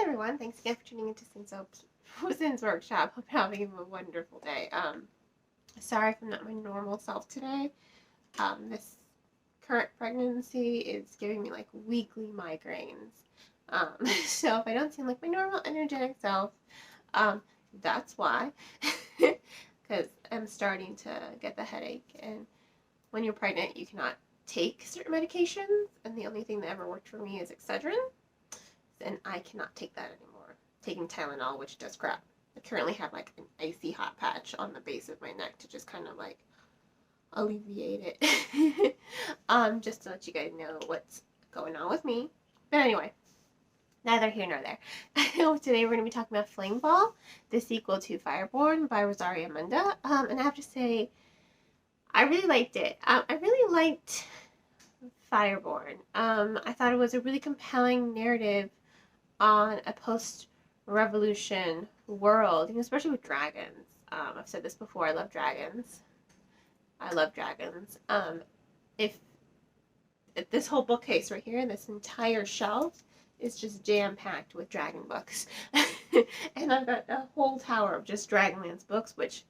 everyone, thanks again for tuning into Sin's Workshop. Hope you're having a wonderful day. Sorry if I'm not my normal self today. This current pregnancy is giving me like weekly migraines. So if I don't seem like my normal energetic self, um, that's why. Because I'm starting to get the headache, and when you're pregnant, you cannot take certain medications, and the only thing that ever worked for me is Excedrin, and I cannot take that anymore. Taking Tylenol, which does crap. I currently have like an icy hot patch on the base of my neck to just kind of like alleviate it. Just to let you guys know what's going on with me. But anyway, neither here nor there. Today we're going to be talking about Flamefall, the sequel to Fireborne by Rosaria Munda. And I have to say, I really liked it. I really liked Fireborne. I thought it was a really compelling narrative on a post-revolution world, especially with dragons. I've said this before, I love dragons. I love dragons. If this whole bookcase right here, this entire shelf is just jam-packed with dragon books. And I've got a whole tower of just Dragonlance books, which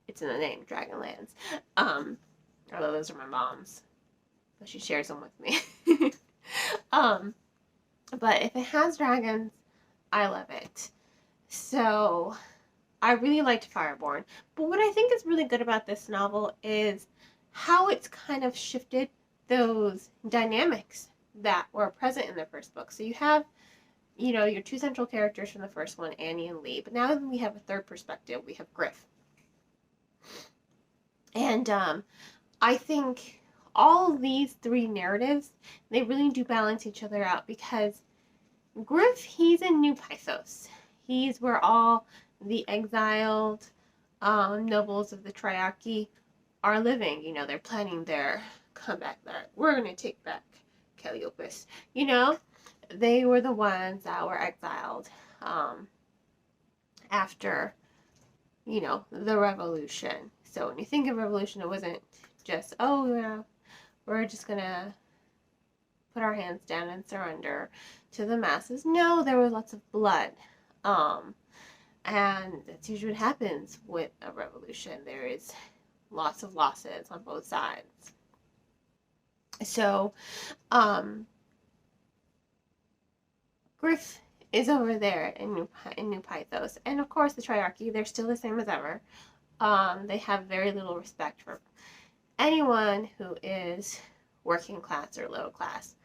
it's in the name, Dragonlance. Although those are my mom's, but she shares them with me. But if it has dragons, I love it. So I really liked Fireborne. But what I think is really good about this novel is how it's kind of shifted those dynamics that were present in the first book. So you have, your two central characters from the first one, Annie and Lee. But now we have a third perspective. We have Griff. And I think all these three narratives, they really do balance each other out, because Griff, he's in New Pythos. He's where all the exiled nobles of the Triarchy are living. They're planning their comeback there. We're going to take back Calliope. They were the ones that were exiled after, the revolution. So when you think of revolution, it wasn't just, we're just going to put our hands down and surrender to the masses. No, there was lots of blood. And that's usually what happens with a revolution. There is lots of losses on both sides. So, Griff is over there in New Pythos. And of course, the Triarchy, they're still the same as ever. They have very little respect for anyone who is working class or low class.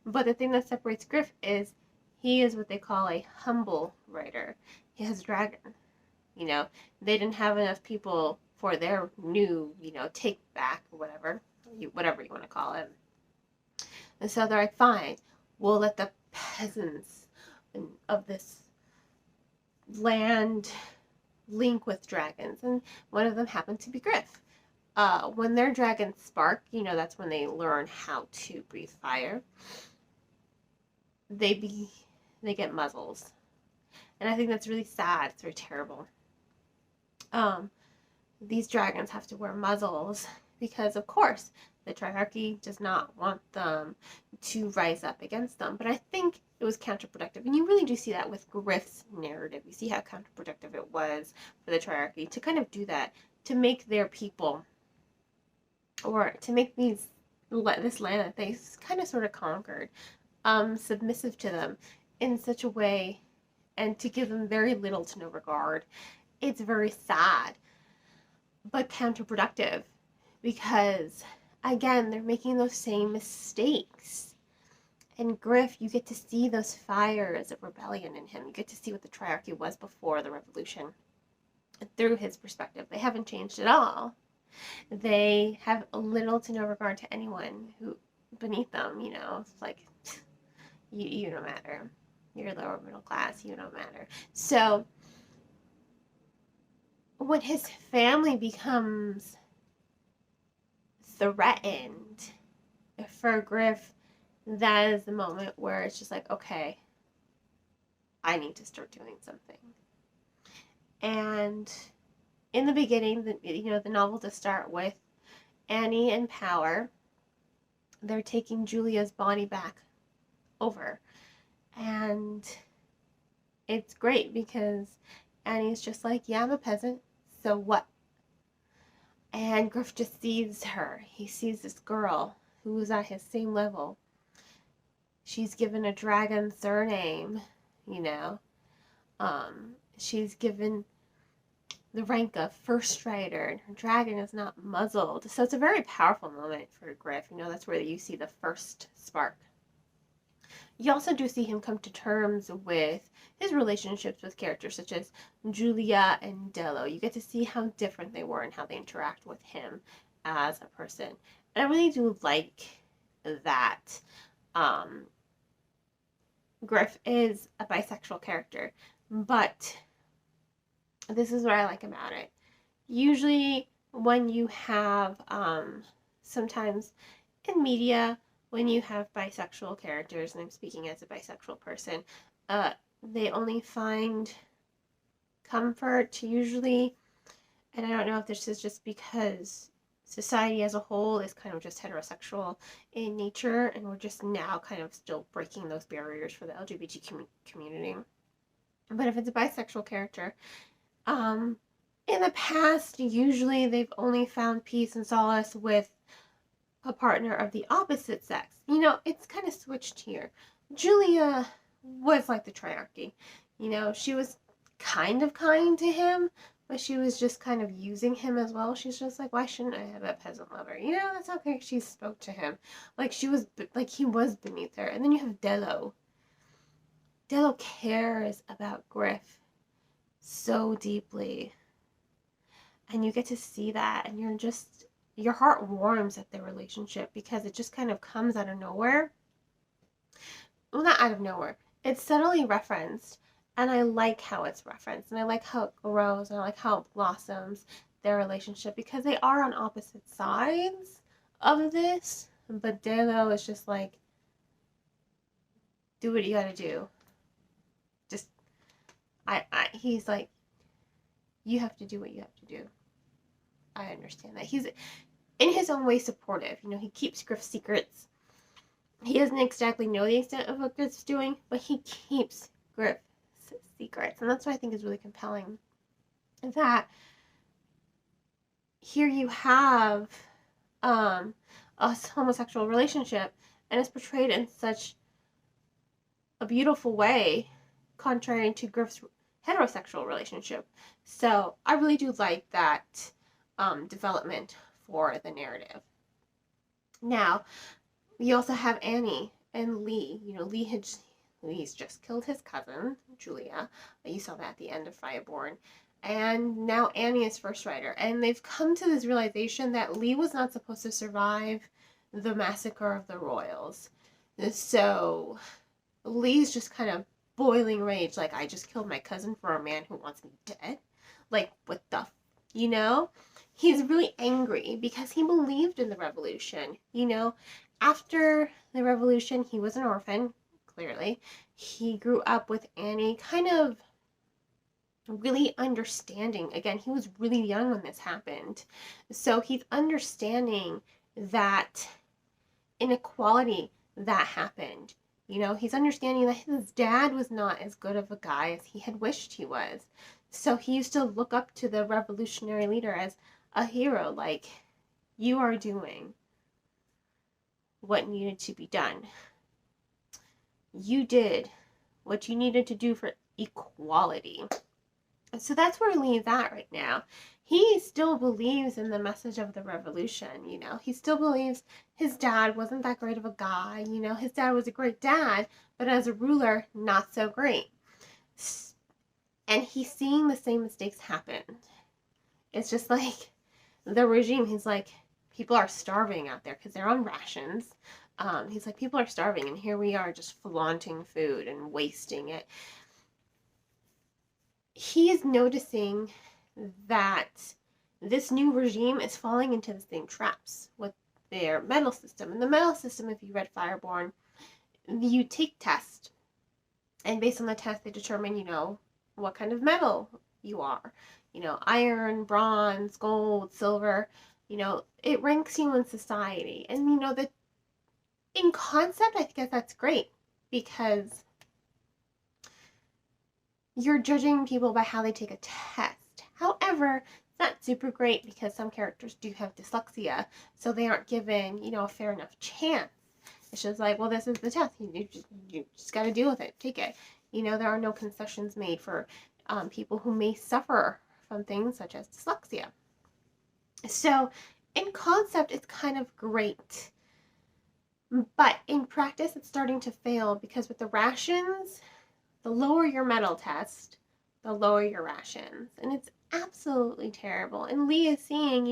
But the thing that separates Griff is he is what they call a humble writer. He has a dragon. They didn't have enough people for their new, take back or whatever you want to call it. And so they're like, fine, we'll let the peasants of this land link with dragons. And one of them happened to be Griff. When their dragons spark, that's when they learn how to breathe fire. They get muzzles. And I think that's really sad. It's very terrible. These dragons have to wear muzzles because, of course, the Triarchy does not want them to rise up against them. But I think it was counterproductive. And you really do see that with Griff's narrative. You see how counterproductive it was for the Triarchy to kind of do that, to make their people, or to make this land that they kind of sort of conquered, submissive to them in such a way, and to give them very little to no regard. It's very sad, but counterproductive, because again, they're making those same mistakes. And Griff, you get to see those fires of rebellion in him. You get to see what the Triarchy was before the revolution through his perspective. They haven't changed at all. They have little to no regard to anyone who beneath them. It's like, you don't matter. You're lower middle class, you don't matter. So when his family becomes threatened for Griff, that is the moment where it's just like, okay, I need to start doing something. And in the beginning, the novel to start with, Annie and Power, they're taking Julia's body back over. And it's great because Annie's just like, yeah, I'm a peasant, so what? And Griff just sees her. He sees this girl who's at his same level. She's given a dragon surname, you know. She's given the rank of first rider, and her dragon is not muzzled. So it's a very powerful moment for Griff. You know, that's where you see the first spark. You also do see him come to terms with his relationships with characters such as Julia and Dello. You get to see how different they were and how they interact with him as a person. And I really do like that Griff is a bisexual character, but this is what I like about it. Usually when you have, sometimes in media, when you have bisexual characters, and I'm speaking as a bisexual person, they only find comfort usually, and I don't know if this is just because society as a whole is kind of just heterosexual in nature, and we're just now kind of still breaking those barriers for the LGBT community. But if it's a bisexual character, in the past, usually they've only found peace and solace with a partner of the opposite sex. You know, it's kind of switched here. Julia was like the triarchy. You know, she was kind of kind to him, but she was just kind of using him as well. She's just like, why shouldn't I have a peasant lover? You know, that's okay. She spoke to him like she was, like he was beneath her. And then you have Dello. Dello cares about Griff so deeply. And you get to see that, and your heart warms at their relationship because it just kind of comes out of nowhere. Well, not out of nowhere. It's subtly referenced, and I like how it's referenced, and I like how it grows, and I like how it blossoms their relationship because they are on opposite sides of this. But Delo is just like, do what you gotta do. Just, he's like, you have to do what you have to do. I understand that. He's in his own way supportive. You know, he keeps Griff's secrets. He doesn't exactly know the extent of what Griff's doing, but he keeps Griff's secrets. And that's what I think is really compelling. That here you have a homosexual relationship, and it's portrayed in such a beautiful way, contrary to Griff's heterosexual relationship. So I really do like that development for the narrative. Now, we also have Annie and Lee. You know, Lee's just killed his cousin, Julia. You saw that at the end of Fireborne. And now Annie is first rider. And they've come to this realization that Lee was not supposed to survive the massacre of the royals. So Lee's just kind of boiling rage, like, I just killed my cousin for a man who wants me dead? Like, what the, you know? He's really angry because he believed in the revolution, you know? After the revolution, he was an orphan, clearly. He grew up with Annie, kind of really understanding. Again, he was really young when this happened. So he's understanding that inequality that happened. You know, he's understanding that his dad was not as good of a guy as he had wished he was. So he used to look up to the revolutionary leader as a hero, like, you are doing what needed to be done. You did what you needed to do for equality. So that's where Lee's at right now. He still believes in the message of the revolution, you know. He still believes his dad wasn't that great of a guy, you know. His dad was a great dad, but as a ruler, not so great. And he's seeing the same mistakes happen. It's just like the regime, he's like, people are starving out there because they're on rations. He's like, people are starving, and here we are just flaunting food and wasting it. He is noticing that this new regime is falling into the same traps with their medal system. And the medal system, if you read Fireborne, you take tests. And based on the test, they determine, you know, what kind of medal you are. You know, iron, bronze, gold, silver. You know, it ranks you in society. And, you know, that in concept, I guess that's great. Because you're judging people by how they take a test. However, it's not super great because some characters do have dyslexia, so they aren't given, a fair enough chance. It's just like, well, this is the test. You just got to deal with it. Take it. There are no concessions made for people who may suffer from things such as dyslexia. So, in concept, it's kind of great. But in practice, it's starting to fail because with the rations, the lower your medal test, the lower your rations. And it's absolutely terrible. And Lee is seeing,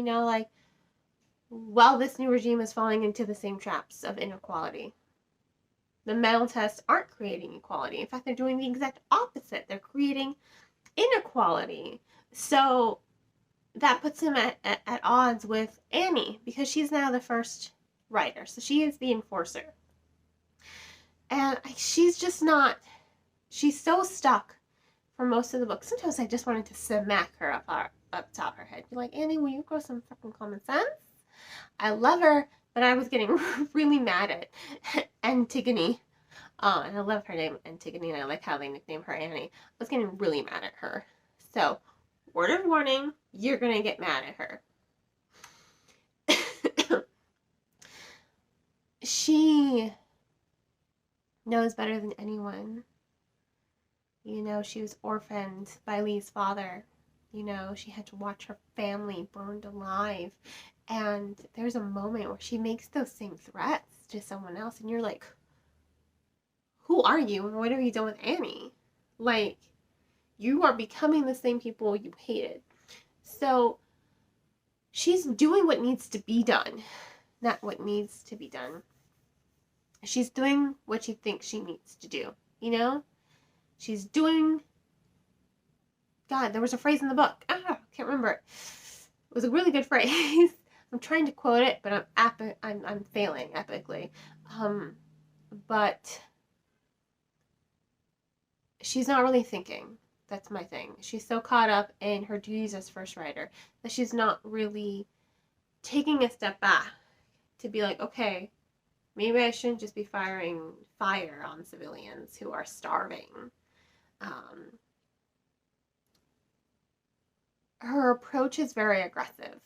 this new regime is falling into the same traps of inequality. The medal tests aren't creating equality. In fact, they're doing the exact opposite. They're creating inequality. So that puts him at odds with Annie because she's now the first writer. So she is the enforcer. And she's just not, she's so stuck for most of the book. Sometimes I just wanted to smack her up top of her head. Be like, Annie, will you grow some fucking common sense? I love her, but I was getting really mad at Antigone. And I love her name, Antigone, and I like how they nickname her Annie. I was getting really mad at her. So, word of warning, you're going to get mad at her. She knows better than anyone. She was orphaned by Lee's father. She had to watch her family burned alive. And there's a moment where she makes those same threats to someone else, and you're like, who are you and what have you done with Annie? Like, you are becoming the same people you hated. So she's doing what needs to be done, not what needs to be done. She's doing what she thinks she needs to do, She's doing... God, there was a phrase in the book. I can't remember it. It was a really good phrase. I'm trying to quote it, but I'm failing epically. But she's not really thinking. That's my thing. She's so caught up in her duties as first writer that she's not really taking a step back to be like, okay, maybe I shouldn't just be firing fire on civilians who are starving. Her approach is very aggressive.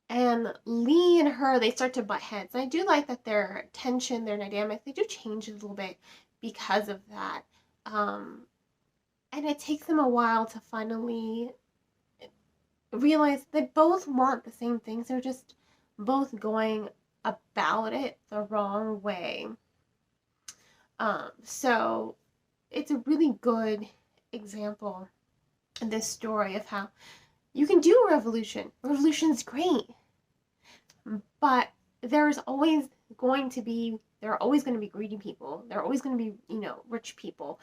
And Lee and her, they start to butt heads. And I do like that their tension, their dynamic, they do change a little bit because of that. And it takes them a while to finally realize they both want the same things. They're just both going about it the wrong way. So it's a really good example in this story of how you can do a revolution. Revolution's great. But there are always going to be greedy people. There are always going to be, rich people.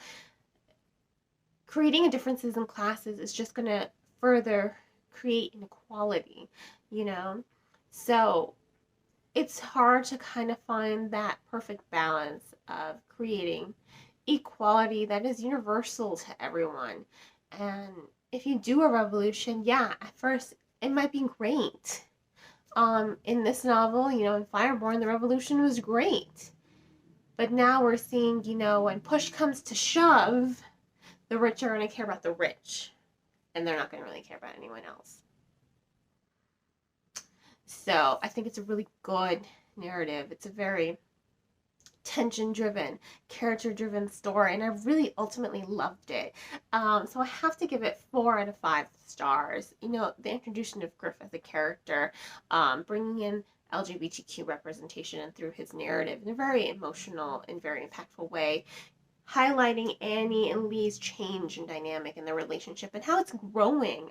Creating differences in classes is just going to further create inequality, So it's hard to kind of find that perfect balance of creating equality that is universal to everyone. And if you do a revolution, yeah, at first it might be great. In this novel, in Fireborne, the revolution was great. But now we're seeing, when push comes to shove, the rich are going to care about the rich. And they're not going to really care about anyone else. So I think it's a really good narrative. It's a very tension-driven, character-driven story, and I really ultimately loved it. So I have to give it 4 out of 5 stars. The introduction of Griff as a character, bringing in LGBTQ representation and through his narrative in a very emotional and very impactful way, highlighting Annie and Lee's change and dynamic in their relationship and how it's growing.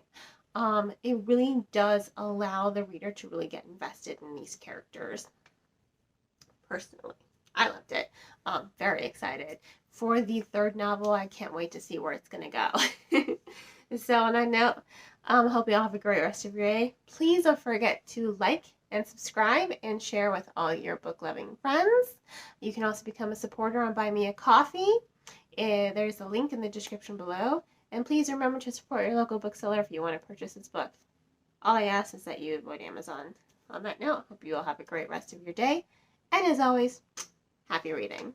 It really does allow the reader to really get invested in these characters. Personally, I loved it. Very excited for the 3rd novel. I can't wait to see where it's going to go. So on that note, hope you all have a great rest of your day. Please don't forget to like and subscribe and share with all your book-loving friends. You can also become a supporter on Buy Me a Coffee. There's a link in the description below. And please remember to support your local bookseller if you want to purchase this book. All I ask is that you avoid Amazon. On that note, hope you all have a great rest of your day. And as always, happy reading.